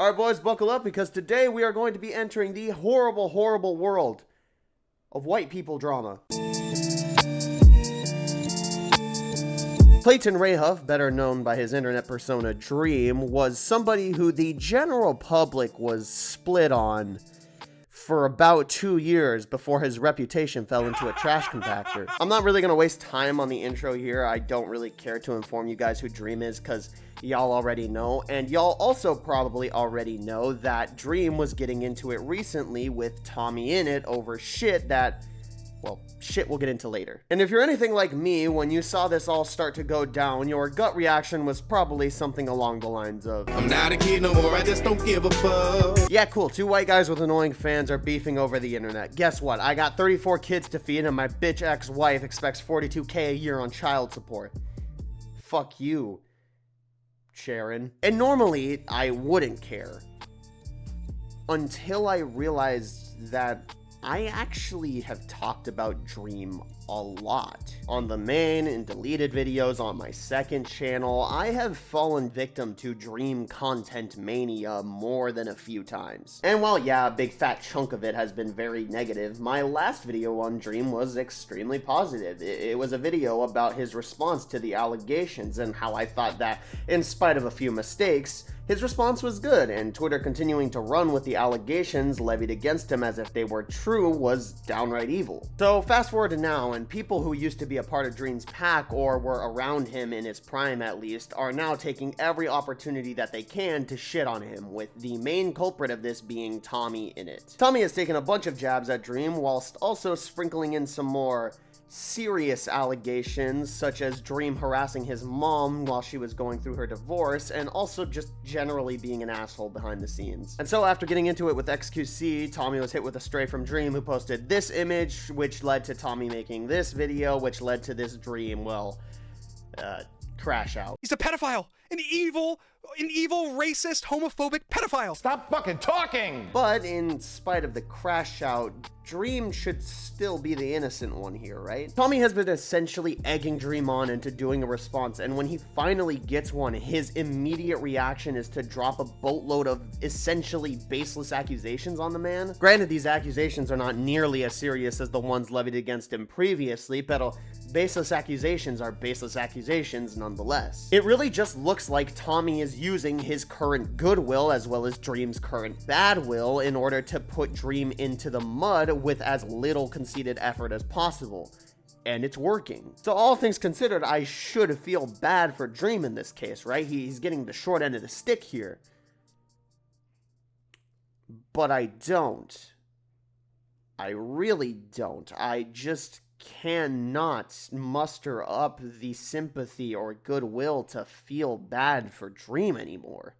Alright boys, buckle up because today we are going to be entering the horrible, horrible world of white people drama. Clayton Rayhuff, better known by his internet persona Dream, was somebody who the general public was split on for about 2 years before his reputation fell into a trash compactor. I'm not really going to waste time on the intro here. I don't really care to inform you guys who Dream is because y'all already know, and y'all also probably already know that Dream was getting into it recently with Tommy in it over shit that, well, shit we'll get into later. And if you're anything like me, when you saw this all start to go down, your gut reaction was probably something along the lines of, I'm not a kid no more, I just don't give a fuck. Yeah, cool, 2 white guys with annoying fans are beefing over the internet. Guess what? I got 34 kids to feed and my bitch ex-wife expects $42K a year on child support. Fuck you, Sharon. And normally, I wouldn't care. Until I realized that I actually have talked about Dream a lot. On the main and deleted videos on my second channel, I have fallen victim to Dream content mania more than a few times. And while yeah, a big fat chunk of it has been very negative, my last video on Dream was extremely positive. It was a video about his response to the allegations and how I thought that, in spite of a few mistakes, his response was good, and Twitter continuing to run with the allegations levied against him as if they were true was downright evil. So fast forward to now, and people who used to be a part of Dream's pack, or were around him in his prime at least, are now taking every opportunity that they can to shit on him, with the main culprit of this being Tommy in it. Tommy has taken a bunch of jabs at Dream, whilst also sprinkling in some more serious allegations, such as Dream harassing his mom while she was going through her divorce, and also just generally being an asshole behind the scenes. And so after getting into it with XQC, Tommy was hit with a stray from Dream, who posted this image, which led to Tommy making this video, which led to this Dream, well, crash out. He's a pedophile! An evil, racist, homophobic pedophile! Stop fucking talking! But in spite of the crash out, Dream should still be the innocent one here, right? Tommy has been essentially egging Dream on into doing a response, and when he finally gets one, his immediate reaction is to drop a boatload of essentially baseless accusations on the man. Granted, these accusations are not nearly as serious as the ones levied against him previously, but baseless accusations are baseless accusations nonetheless. It really just looks like Tommy is using his current goodwill as well as Dream's current bad will in order to put Dream into the mud with as little conceded effort as possible. And it's working. So all things considered, I should feel bad for Dream in this case, right? He's getting the short end of the stick here. But I don't. I really don't. I just cannot muster up the sympathy or goodwill to feel bad for Dream anymore.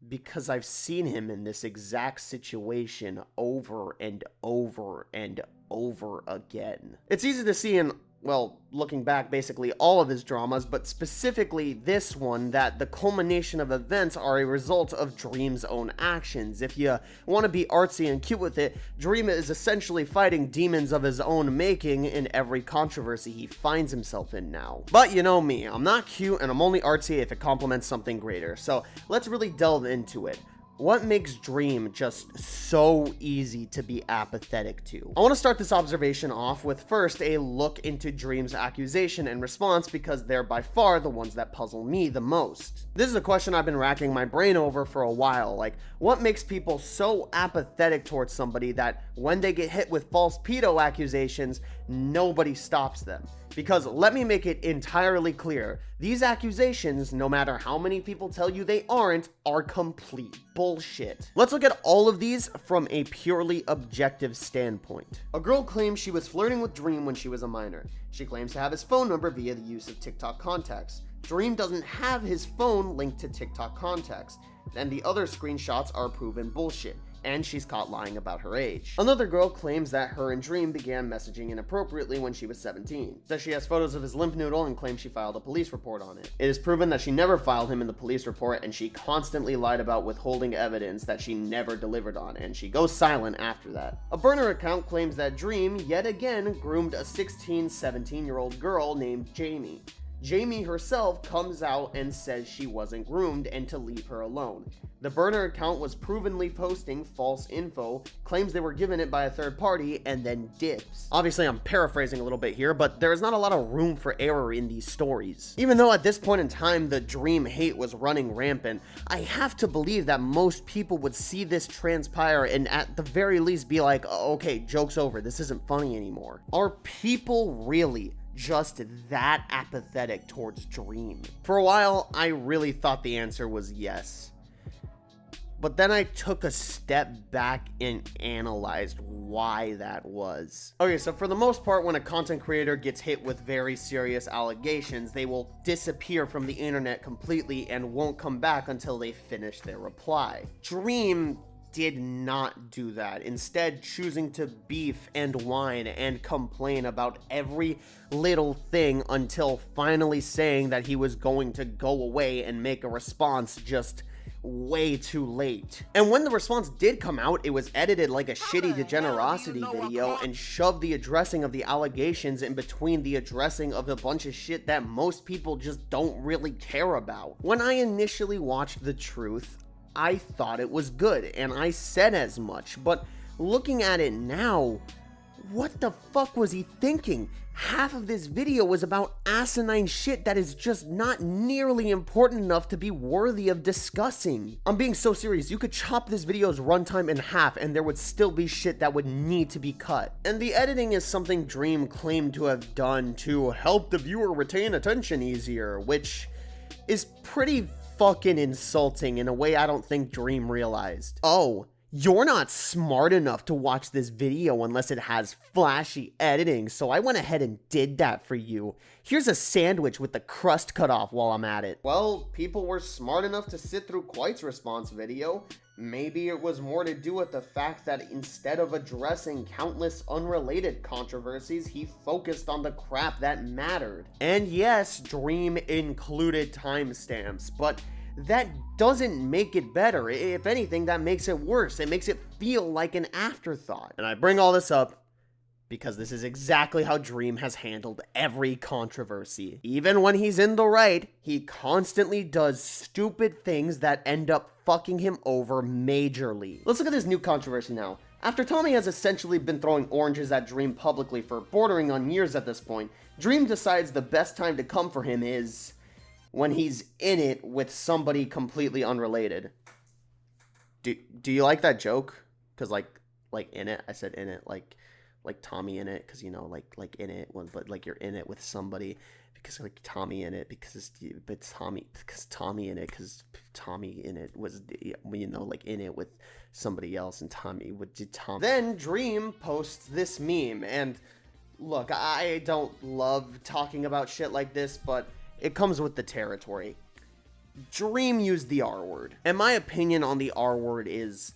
Because I've seen him in this exact situation over and over and over again. It's easy to see in, well, looking back, basically all of his dramas, but specifically this one, that the culmination of events are a result of Dream's own actions. If you want to be artsy and cute with it, Dream is essentially fighting demons of his own making in every controversy he finds himself in now. But you know me, I'm not cute and I'm only artsy if it complements something greater, so let's really delve into it. What makes Dream just so easy to be apathetic to? I want to start this observation off with first a look into Dream's accusation and response, because they're by far the ones that puzzle me the most. This is a question I've been racking my brain over for a while, like what makes people so apathetic towards somebody that when they get hit with false pedo accusations, nobody stops them? Because let me make it entirely clear, these accusations, no matter how many people tell you they aren't, are complete bullshit. Let's look at all of these from a purely objective standpoint. A girl claims she was flirting with Dream when she was a minor. She claims to have his phone number via the use of TikTok contacts. Dream doesn't have his phone linked to TikTok contacts, and the other screenshots are proven bullshit, and she's caught lying about her age. Another girl claims that her and Dream began messaging inappropriately when she was 17. Says she has photos of his limp noodle and claims she filed a police report on it. It is proven that she never filed him in the police report, and she constantly lied about withholding evidence that she never delivered on, and she goes silent after that. A burner account claims that Dream, yet again, groomed a 16-17-year-old girl named Jamie. Jamie herself comes out and says she wasn't groomed and to leave her alone. The burner account was provenly posting false info, claims they were given it by a third party, and then dips. Obviously, I'm paraphrasing a little bit here, but there is not a lot of room for error in these stories. Even though at this point in time the Dream hate was running rampant, I have to believe that most people would see this transpire and at the very least be like, oh, okay, joke's over, this isn't funny anymore. Are people really just that apathetic towards Dream? For a while, I really thought the answer was yes. But then I took a step back and analyzed why that was. Okay, so for the most part, when a content creator gets hit with very serious allegations, they will disappear from the internet completely and won't come back until they finish their reply. Dream did not do that, instead choosing to beef and whine and complain about every little thing until finally saying that he was going to go away and make a response just way too late. And when the response did come out, it was edited like a shitty degenerosity video and shoved the addressing of the allegations in between the addressing of a bunch of shit that most people just don't really care about. When I initially watched The Truth, I thought it was good, and I said as much, but looking at it now, what the fuck was he thinking? Half of this video was about asinine shit that is just not nearly important enough to be worthy of discussing. I'm being so serious, you could chop this video's runtime in half and there would still be shit that would need to be cut. And the editing is something Dream claimed to have done to help the viewer retain attention easier, which is pretty fucking insulting in a way I don't think Dream realized. Oh, you're not smart enough to watch this video unless it has flashy editing, so I went ahead and did that for you. Here's a sandwich with the crust cut off while I'm at it. Well, people were smart enough to sit through Quite's response video. Maybe it was more to do with the fact that instead of addressing countless unrelated controversies, he focused on the crap that mattered. And yes, Dream included timestamps, but that doesn't make it better. If anything, that makes it worse. It makes it feel like an afterthought. And I bring all this up because this is exactly how Dream has handled every controversy. Even when he's in the right, he constantly does stupid things that end up fucking him over majorly. Let's look at this new controversy now. After Tommy has essentially been throwing oranges at Dream publicly for bordering on years at this point, Dream decides the best time to come for him is when he's in it with somebody completely unrelated. Do you like that joke? Because like in it, I said in it, like Tommy in it, because you know, like in it, but like you're in it with somebody, because like Tommy in it, because Tommy in it, because Tommy in it was, you know, like in it with somebody else, and Tommy did Tommy. Then Dream posts this meme, and look, I don't love talking about shit like this, but it comes with the territory. Dream used the R word. And my opinion on the R word is,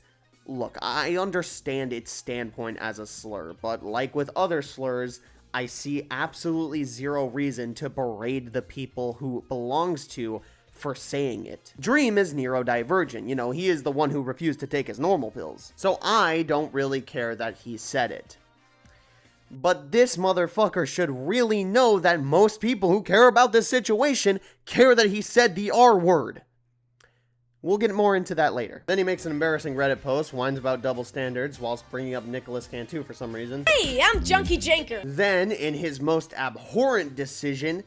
look, I understand its standpoint as a slur, but like with other slurs, I see absolutely zero reason to berate the people who it belongs to for saying it. Dream is neurodivergent, you know, he is the one who refused to take his normal pills. So I don't really care that he said it. But this motherfucker should really know that most people who care about this situation care that he said the R word. We'll get more into that later. Then he makes an embarrassing Reddit post, whines about double standards, whilst bringing up Nicholas Cantu for some reason. Hey, I'm Junkie Janker. Then, in his most abhorrent decision,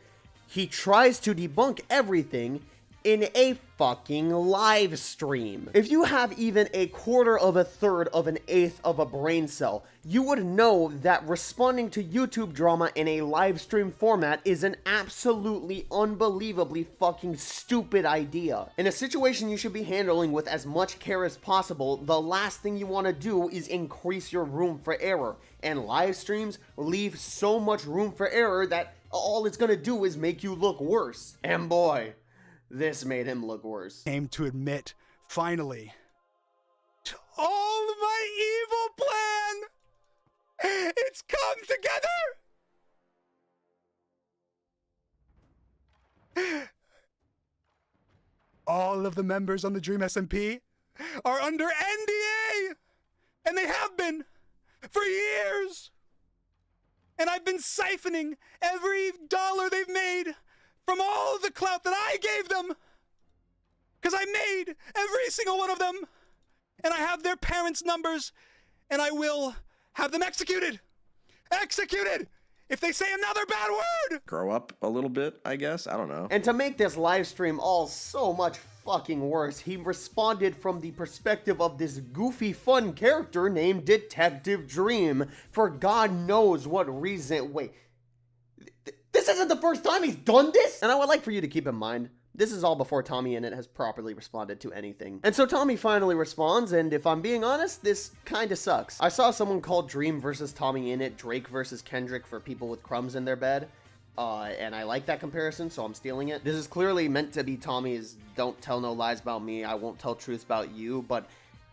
he tries to debunk everything in a fucking live stream. If you have even a quarter of a third of an eighth of a brain cell, you would know that responding to YouTube drama in a live stream format is an absolutely unbelievably fucking stupid idea. In a situation you should be handling with as much care as possible, the last thing you want to do is increase your room for error. And live streams leave so much room for error that all it's gonna do is make you look worse. And boy, this made him look worse. Came to admit, finally, to all of my evil plan. It's come together. All of the members on the Dream SMP are under NDA, and they have been for years. And I've been siphoning every dollar they've made from all of the clout that I gave them, because I made every single one of them, and I have their parents' numbers, and I will have them executed. Executed! If they say another bad word! Grow up a little bit, I guess. I don't know. And to make this live stream all so much fucking worse, he responded from the perspective of this goofy fun character named Detective Dream for God knows what reason. Wait, this isn't the first time he's done this? And I would like for you to keep in mind, this is all before Tommy Innit has properly responded to anything. And so Tommy finally responds, and if I'm being honest, this kinda sucks. I saw someone call Dream versus Tommy Innit Drake versus Kendrick for people with crumbs in their bed. And I like that comparison, so I'm stealing it. This is clearly meant to be Tommy's don't tell no lies about me, I won't tell truths about you, but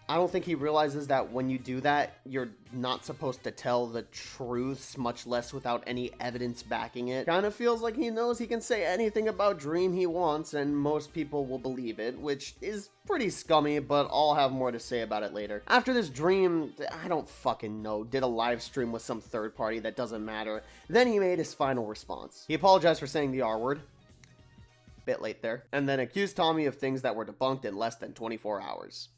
I don't think he realizes that when you do that, you're not supposed to tell the truths, much less without any evidence backing it. Kind of feels like he knows he can say anything about Dream he wants, and most people will believe it, which is pretty scummy, but I'll have more to say about it later. After this, Dream, I don't fucking know, did a live stream with some third party that doesn't matter. Then he made his final response. He apologized for saying the R word. Bit late there. And then accused Tommy of things that were debunked in less than 24 hours.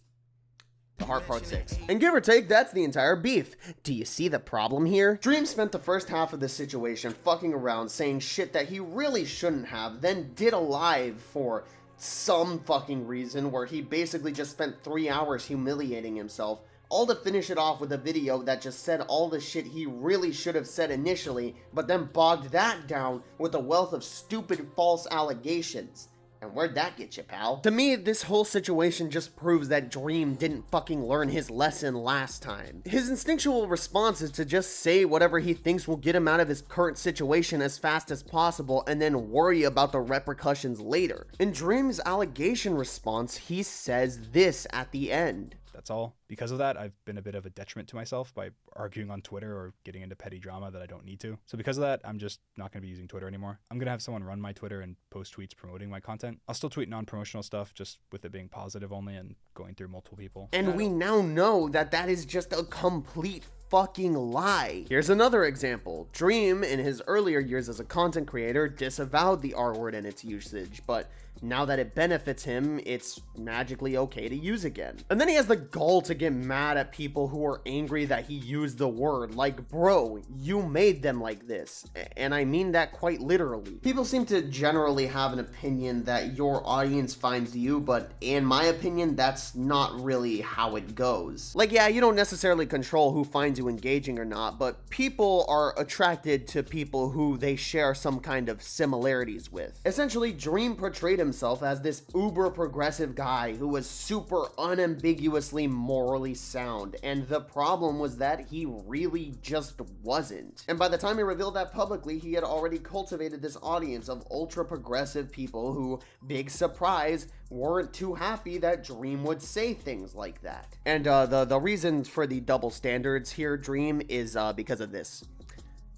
The Heart Part 6. And give or take, that's the entire beef. Do you see the problem here? Dream spent the first half of this situation fucking around saying shit that he really shouldn't have, then did a live for some fucking reason where he basically just spent 3 hours humiliating himself, all to finish it off with a video that just said all the shit he really should have said initially, but then bogged that down with a wealth of stupid false allegations. And where'd that get you, pal? To me, this whole situation just proves that Dream didn't fucking learn his lesson last time. His instinctual response is to just say whatever he thinks will get him out of his current situation as fast as possible and then worry about the repercussions later. In Dream's allegation response, he says this at the end. That's all. Because of that, I've been a bit of a detriment to myself by arguing on Twitter or getting into petty drama that I don't need to. So because of that, I'm just not going to be using Twitter anymore. I'm going to have someone run my Twitter and post tweets promoting my content. I'll still tweet non-promotional stuff, just with it being positive only and going through multiple people. And we now know that that is just a complete fucking lie. Here's another example. Dream, in his earlier years as a content creator, disavowed the R word and its usage, but now that it benefits him, it's magically okay to use again. And then he has the gall to get mad at people who are angry that he used the word. Like, bro, you made them like this. And I mean that quite literally. People seem to generally have an opinion that your audience finds you, but in my opinion, that's not really how it goes. Like, yeah, you don't necessarily control who finds you engaging or not, but people are attracted to people who they share some kind of similarities with. Essentially, Dream portrayed himself as this uber progressive guy who was super unambiguously morally sound, and the problem was that he really just wasn't. And by the time he revealed that publicly, he had already cultivated this audience of ultra progressive people who, big surprise, weren't too happy that Dream would say things like that. And the reason for the double standards here, Dream, is because of this.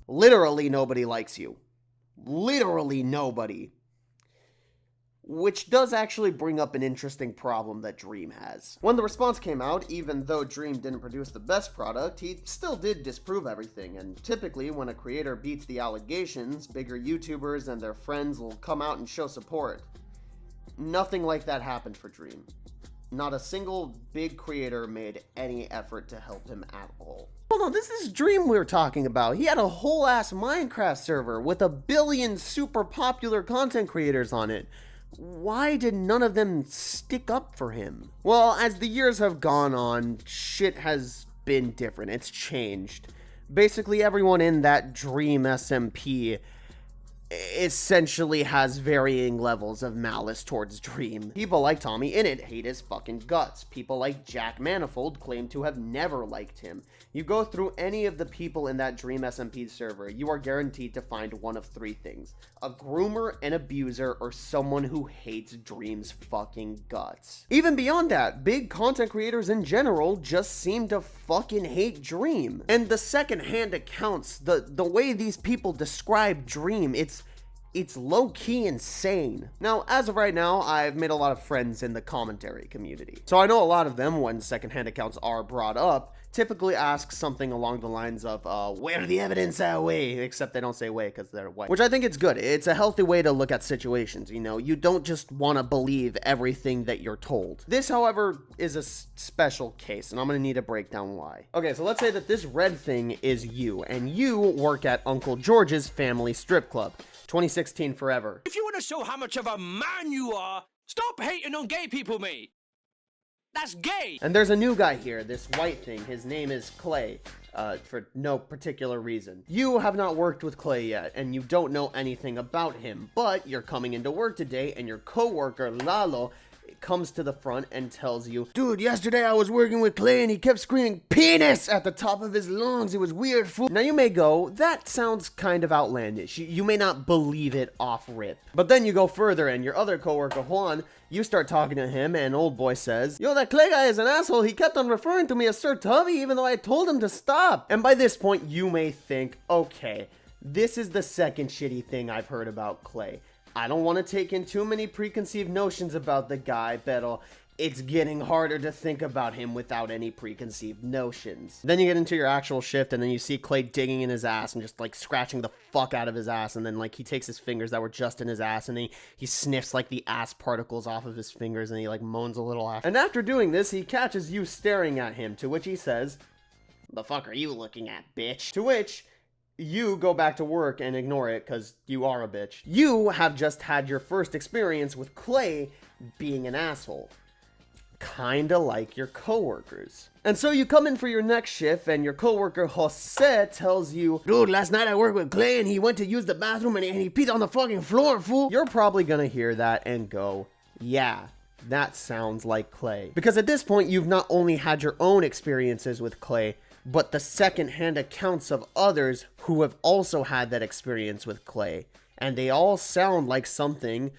Literally nobody likes you. Literally nobody. Which does actually bring up an interesting problem that Dream has. When the response came out, even though Dream didn't produce the best product, he still did disprove everything, and typically when a creator beats the allegations, bigger YouTubers and their friends will come out and show support. Nothing like that happened for Dream. Not a single big creator made any effort to help him at all. Hold on, this is Dream we're talking about. He had a whole ass Minecraft server with 1 billion super popular content creators on it. Why did none of them stick up for him? Well, as the years have gone on, shit has been different. It's changed. Basically, everyone in that Dream SMP essentially has varying levels of malice towards Dream. People like Tommy Innit hate his fucking guts. People like Jack Manifold claim to have never liked him. You go through any of the people in that Dream SMP server, you are guaranteed to find one of 3 things: a groomer, an abuser, or someone who hates Dream's fucking guts. Even beyond that, big content creators in general just seem to fucking hate Dream. And the second-hand accounts, the way these people describe Dream, it's low-key insane. Now, as of right now, I've made a lot of friends in the commentary community. So I know a lot of them, when secondhand accounts are brought up, typically asks something along the lines of, where the evidence way? Except they don't say way because they're white. Which I think it's good. It's a healthy way to look at situations, you know? You don't just want to believe everything that you're told. This, however, is a special case, and I'm going to need to break down why. Okay, so let's say that this red thing is you, and you work at Uncle George's family strip club. 2016 forever. If you want to show how much of a man you are, stop hating on gay people, mate. That's gay. And there's a new guy here, this white thing. His name is Clay, for no particular reason. You have not worked with Clay yet, and you don't know anything about him, but you're coming into work today, and your coworker, Lalo, comes to the front and tells you, dude, yesterday I was working with Clay and he kept screaming penis at the top of his lungs. It was weird, fool. Now you may go, that sounds kind of outlandish. You may not believe it off rip. But then you go further and your other coworker, Juan, you start talking to him and old boy says, yo, that Clay guy is an asshole. He kept on referring to me as Sir Tubby even though I told him to stop. And by this point you may think, okay, this is the second shitty thing I've heard about Clay. I don't want to take in too many preconceived notions about the guy, but it's getting harder to think about him without any preconceived notions. Then you get into your actual shift and then you see Clay digging in his ass and just like scratching the fuck out of his ass, and then like he takes his fingers that were just in his ass and he sniffs like the ass particles off of his fingers and he like moans a little after. And after doing this, he catches you staring at him, to which he says, "The fuck are you looking at, bitch?" To which you go back to work and ignore it because you are a bitch. You have just had your first experience with Clay being an asshole. Kinda like your coworkers. And so you come in for your next shift and your coworker Jose tells you, dude, last night I worked with Clay and he went to use the bathroom and he peed on the fucking floor, fool. You're probably gonna hear that and go, yeah, that sounds like Clay. Because at this point, you've not only had your own experiences with Clay, but the second-hand accounts of others who have also had that experience with Clay. And they all sound like something,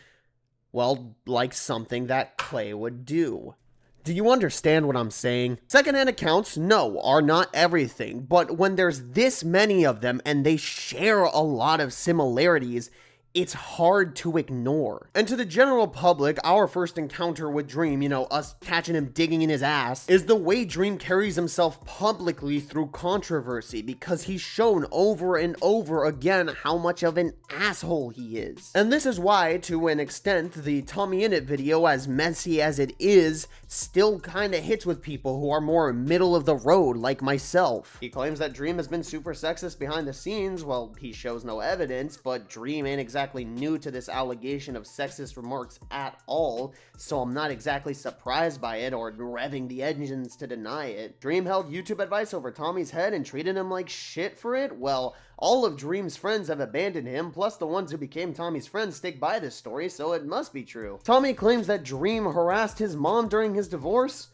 well, like something that Clay would do. Do you understand what I'm saying? Second-hand accounts, no, are not everything, but when there's this many of them and they share a lot of similarities, it's hard to ignore. And to the general public, our first encounter with Dream, you know, us catching him digging in his ass, is the way Dream carries himself publicly through controversy, because he's shown over and over again how much of an asshole he is. And this is why, to an extent, the Tommy Innit video, as messy as it is, still kinda hits with people who are more middle of the road like myself. He claims that Dream has been super sexist behind the scenes. Well, he shows no evidence, but Dream ain't exactly new to this allegation of sexist remarks at all, so I'm not exactly surprised by it or revving the engines to deny it. Dream held YouTube advice over Tommy's head and treated him like shit for it? Well, all of Dream's friends have abandoned him, plus the ones who became Tommy's friends stick by this story, so it must be true. Tommy claims that Dream harassed his mom during his divorce.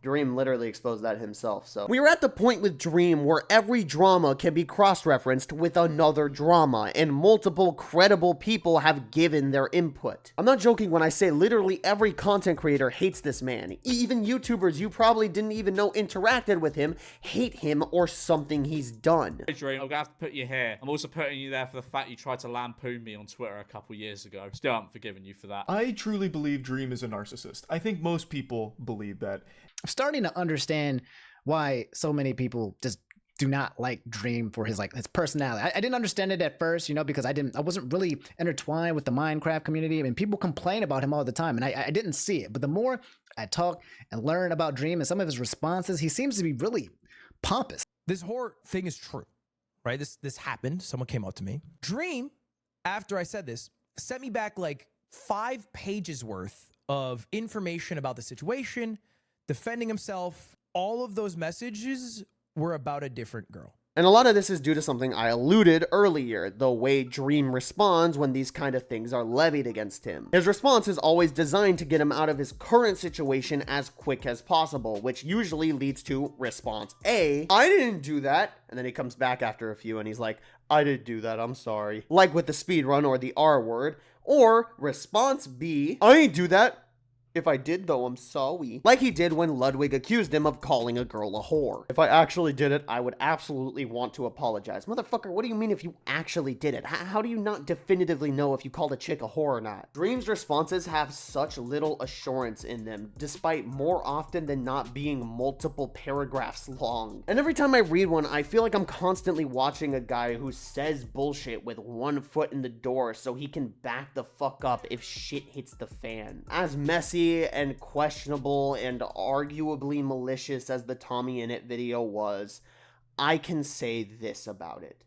Dream literally exposed that himself, so. We are at the point with Dream where every drama can be cross-referenced with another drama, and multiple credible people have given their input. I'm not joking when I say literally every content creator hates this man. Even YouTubers you probably didn't even know interacted with him hate him or something he's done. Hey Dream, I'm gonna have to put you here. I'm also putting you there for the fact you tried to lampoon me on Twitter a couple years ago. Still haven't forgiven you for that. I truly believe Dream is a narcissist. I think most people believe that. I'm starting to understand why so many people just do not like Dream for his personality. I didn't understand it at first, you know, because I wasn't really intertwined with the Minecraft community. I mean, people complain about him all the time, and I didn't see it. But the more I talk and learn about Dream and some of his responses, he seems to be really pompous. This whore thing is true, right? This happened. Someone came up to me. Dream, after I said this, sent me back like 5 pages worth of information about the situation, defending himself. All of those messages were about a different girl. And a lot of this is due to something I alluded earlier, the way Dream responds when these kind of things are levied against him. His response is always designed to get him out of his current situation as quick as possible, which usually leads to response A, I didn't do that, and then he comes back after a few and he's like, I didn't do that, I'm sorry. Like with the speedrun or the R word. Or response B, I ain't do that. If I did, though, I'm sorry. Like he did when Ludwig accused him of calling a girl a whore. If I actually did it, I would absolutely want to apologize. Motherfucker, what do you mean if you actually did it? How do you not definitively know if you called a chick a whore or not? Dream's responses have such little assurance in them, despite more often than not being multiple paragraphs long. And every time I read one, I feel like I'm constantly watching a guy who says bullshit with one foot in the door so he can back the fuck up if shit hits the fan. As messy and questionable and arguably malicious as the Tommy In It video was, I can say this about it.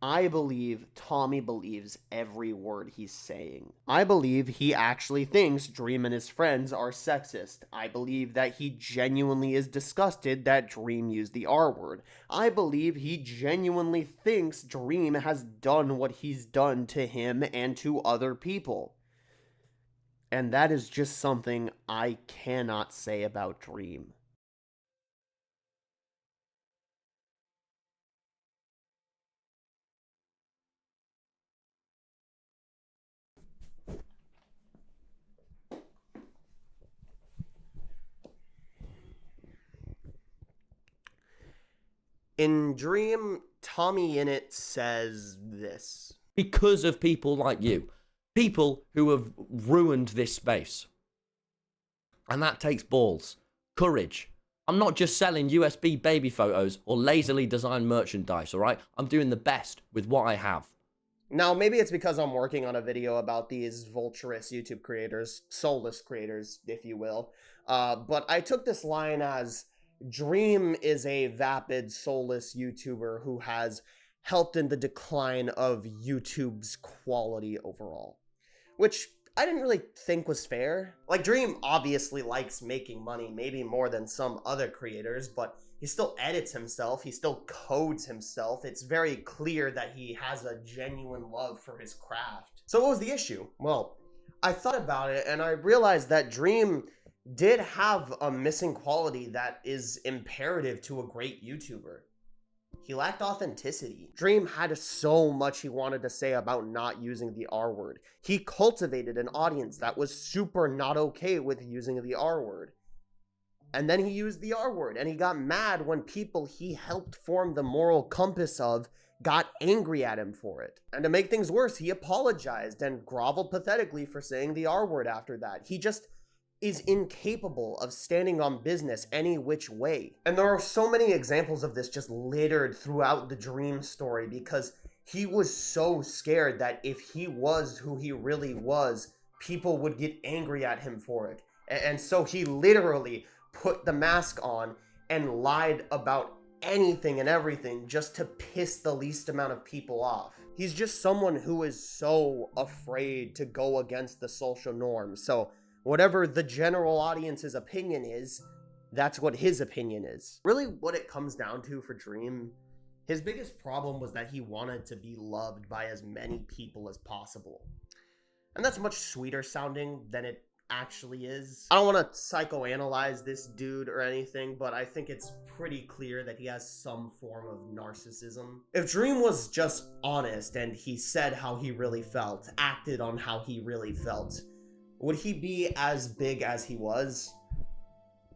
I believe Tommy believes every word he's saying. I believe he actually thinks Dream and his friends are sexist. I believe that he genuinely is disgusted that Dream used the R word. I believe he genuinely thinks Dream has done what he's done to him and to other people. And that is just something I cannot say about Dream. In Dream, Tommy In It says this. Because of people like you. People who have ruined this space. And that takes balls. Courage. I'm not just selling USB baby photos or lazily designed merchandise, alright? I'm doing the best with what I have. Now, maybe it's because I'm working on a video about these vulturous YouTube creators, soulless creators, if you will. But I took this line as, Dream is a vapid, soulless YouTuber who has helped in the decline of YouTube's quality overall. Which I didn't really think was fair. Like, Dream obviously likes making money, maybe more than some other creators, but he still edits himself, he still codes himself. It's very clear that he has a genuine love for his craft. So what was the issue? Well, I thought about it and I realized that Dream did have a missing quality that is imperative to a great YouTuber. He lacked authenticity. Dream had so much he wanted to say about not using the R word. He cultivated an audience that was super not okay with using the R word. And then he used the R word, and he got mad when people he helped form the moral compass of got angry at him for it. And to make things worse, he apologized and groveled pathetically for saying the R word after that. He just is incapable of standing on business any which way. And there are so many examples of this just littered throughout the Dream story because he was so scared that if he was who he really was, people would get angry at him for it. And so he literally put the mask on and lied about anything and everything just to piss the least amount of people off. He's just someone who is so afraid to go against the social norm. So whatever the general audience's opinion is, that's what his opinion is. Really, what it comes down to for Dream, his biggest problem was that he wanted to be loved by as many people as possible. And that's much sweeter sounding than it actually is. I don't want to psychoanalyze this dude or anything, but I think it's pretty clear that he has some form of narcissism. If Dream was just honest and he said how he really felt, acted on how he really felt, would he be as big as he was?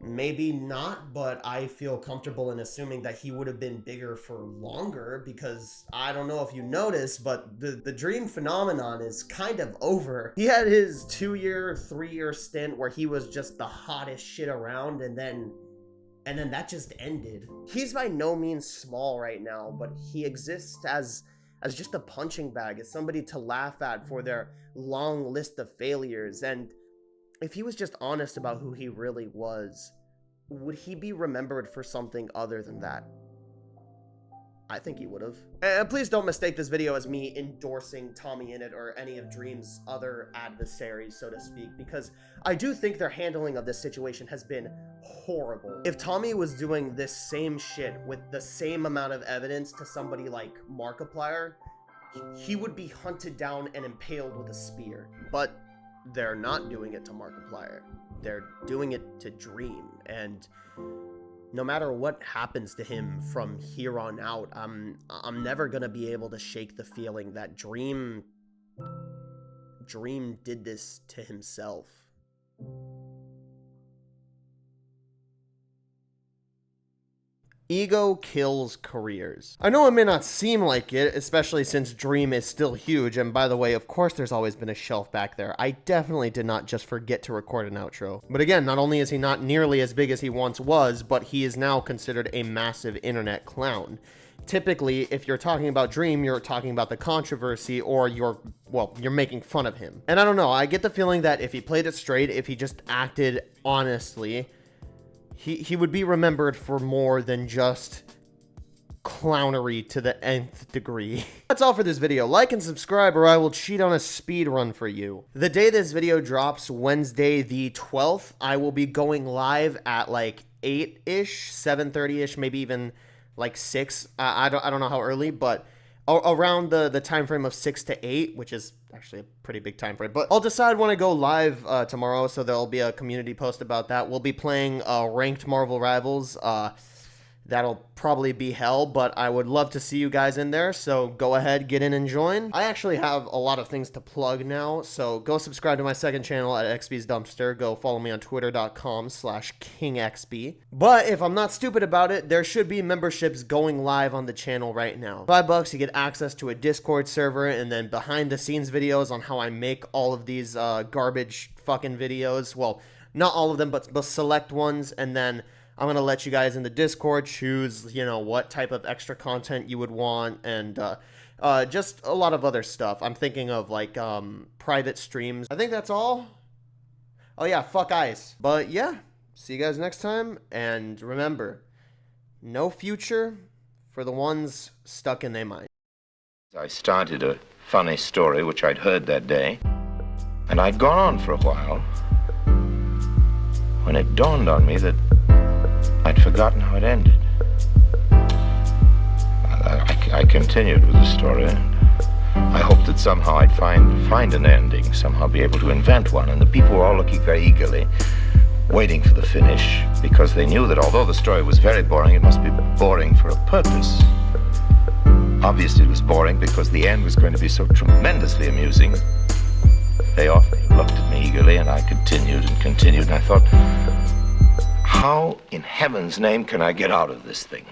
Maybe not, but I feel comfortable in assuming that he would have been bigger for longer because I don't know if you noticed, but the Dream phenomenon is kind of over. He had his 2-year, 3-year stint where he was just the hottest shit around and then that just ended. He's by no means small right now, but he exists as just a punching bag, as somebody to laugh at for their long list of failures. And if he was just honest about who he really was, would he be remembered for something other than that? I think he would have. And please don't mistake this video as me endorsing Tommy In It or any of Dream's other adversaries, so to speak, because I do think their handling of this situation has been horrible. If Tommy was doing this same shit with the same amount of evidence to somebody like Markiplier, he would be hunted down and impaled with a spear. But they're not doing it to Markiplier. They're doing it to Dream, and no matter what happens to him from here on out, I'm never gonna be able to shake the feeling that Dream did this to himself. Ego kills careers. I know it may not seem like it, especially since Dream is still huge, and by the way, of course there's always been a shelf back there. I definitely did not just forget to record an outro. But again, not only is he not nearly as big as he once was, but he is now considered a massive internet clown. Typically, if you're talking about Dream, you're talking about the controversy or you're making fun of him. And I don't know, I get the feeling that if he played it straight, if he just acted honestly, he would be remembered for more than just clownery to the nth degree. That's all for this video. Like and subscribe or I will cheat on a speed run for you. The day this video drops, Wednesday the 12th, I will be going live at like 8-ish, 7:30-ish, maybe even like 6. I don't know how early, but around the time frame of 6 to 8, which is actually a pretty big time frame. But I'll decide when I go live tomorrow, so there'll be a community post about that. We'll be playing ranked Marvel Rivals. That'll probably be hell, but I would love to see you guys in there, so go ahead, get in and join. I actually have a lot of things to plug now, so go subscribe to my second channel at XB's Dumpster. Go follow me on twitter.com/KingXB. But if I'm not stupid about it, there should be memberships going live on the channel right now. $5, you get access to a Discord server, and then behind the scenes videos on how I make all of these garbage fucking videos. Well, not all of them, but select ones, and then I'm going to let you guys in the Discord choose, you know, what type of extra content you would want, and just a lot of other stuff. I'm thinking of, like, private streams. I think that's all. Oh, yeah, fuck ice. But, yeah, see you guys next time, and remember, no future for the ones stuck in their mind. I started a funny story which I'd heard that day, and I'd gone on for a while, when it dawned on me that I'd forgotten how it ended. I continued with the story, and I hoped that somehow I'd find an ending, somehow be able to invent one, and the people were all looking very eagerly, waiting for the finish, because they knew that although the story was very boring, it must be boring for a purpose. Obviously it was boring because the end was going to be so tremendously amusing. They all looked at me eagerly, and I continued and continued, and I thought, how in heaven's name can I get out of this thing?